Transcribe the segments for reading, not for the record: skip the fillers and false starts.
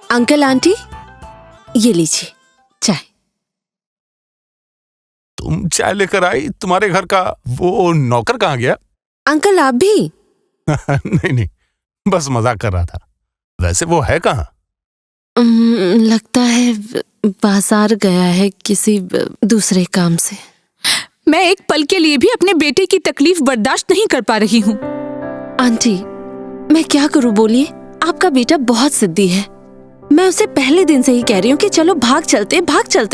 Uncle aunty, ये लीजिए चाय। तुम चाय लेकर आई? तुम्हारे घर का वो नौकर कहाँ गया? अंकल आप भी? नहीं नहीं, बस मजाक कर रहा था। वैसे वो है कहाँ? लगता है बाजार गया है किसी दूसरे काम से। मैं एक पल के लिए भी अपने बेटे की तकलीफ बर्दाश्त नहीं कर पा रही हूँ। आंटी, मैं क्या करूँ बोलिए? आपका बेटा बहुत जिद्दी है। मैं उसे पहले दिन से ही कह रही हूँ कि चलो भाग चलते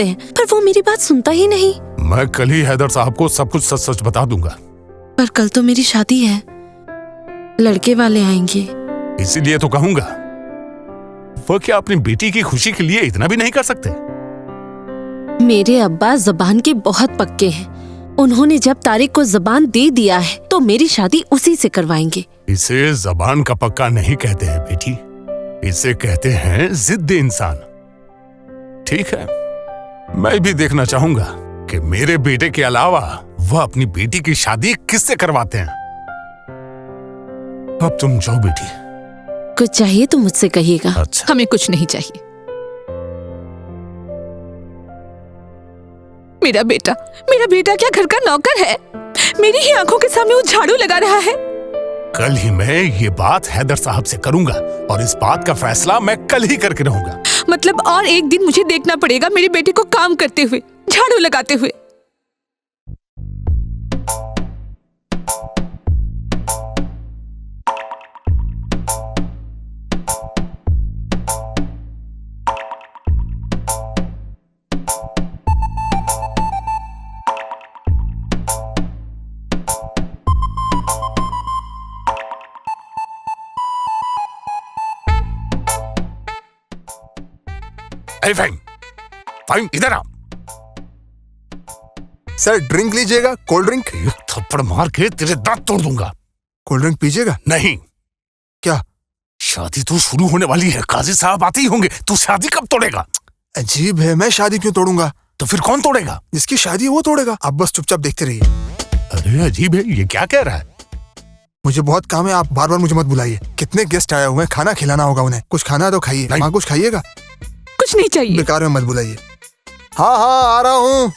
हैं, पर वो मेरी बात सुनता ही नहीं। मैं कल ही हैदर साहब को सब कुछ सच सच बता दूंगा। पर कल तो मेरी शादी है, लड़के वाले आएंगे। इसीलिए तो कहूंगा, वो क्या अपनी बेटी की खुशी के लिए इतना भी नहीं कर सकते? मेरे अब्बा जबान के बहुत पक्के हैं। उन्होंने जब तारिक को जबान दे दिया है तो मेरी शादी उसी से करवाएंगे। इसे जबान का पक्का नहीं कहते हैं बेटी, इसे कहते हैं जिद्दी इंसान। ठीक है, मैं भी देखना चाहूंगा कि मेरे बेटे के अलावा वह अपनी बेटी की शादी किससे करवाते हैं। अब तुम जाओ बेटी। कुछ चाहिए तो मुझसे कहिएगा। अच्छा। हमें कुछ नहीं चाहिए। मेरा बेटा क्या घर का नौकर है? मेरी ही आंखों के सामने वो झाड़ू लगा रहा है। कल ही मैं ये बात हैदर साहब से करूंगा और इस बात का फैसला मैं कल ही करके रहूंगा। मतलब और एक दिन मुझे देखना पड़ेगा मेरे बेटे को काम करते हुए, झाड़ू लगाते हुए। फाइम इधर आ। सर ड्रिंक लीजिएगा? Cold drink? एक थप्पड़ मार के तेरे दांत तोड़ दूंगा। कोल्ड ड्रिंक पीजिएगा? नहीं। क्या? शादी तो शुरू होने वाली है, काजी साहब आते ही होंगे। तू शादी कब तोड़ेगा? अजीब है, मैं शादी क्यों तोड़ूंगा? तो फिर कौन तोड़ेगा? जिसकी शादी है वो तोड़ेगा। आप बस चुपचाप देखते रहिए। अरे अजीब है, ये क्या कह रहा है? मुझे बहुत काम है, आप बार बार मुझे मत बुलाइए। कितने गेस्ट आए हुए हैं, खाना खिलाना होगा उन्हें। कुछ खाना है तो खाइए। हाँ, कुछ खाइएगा? कुछ नहीं चाहिए। बेकार में मत बुलाइए। हाँ हाँ आ रहा हूँ।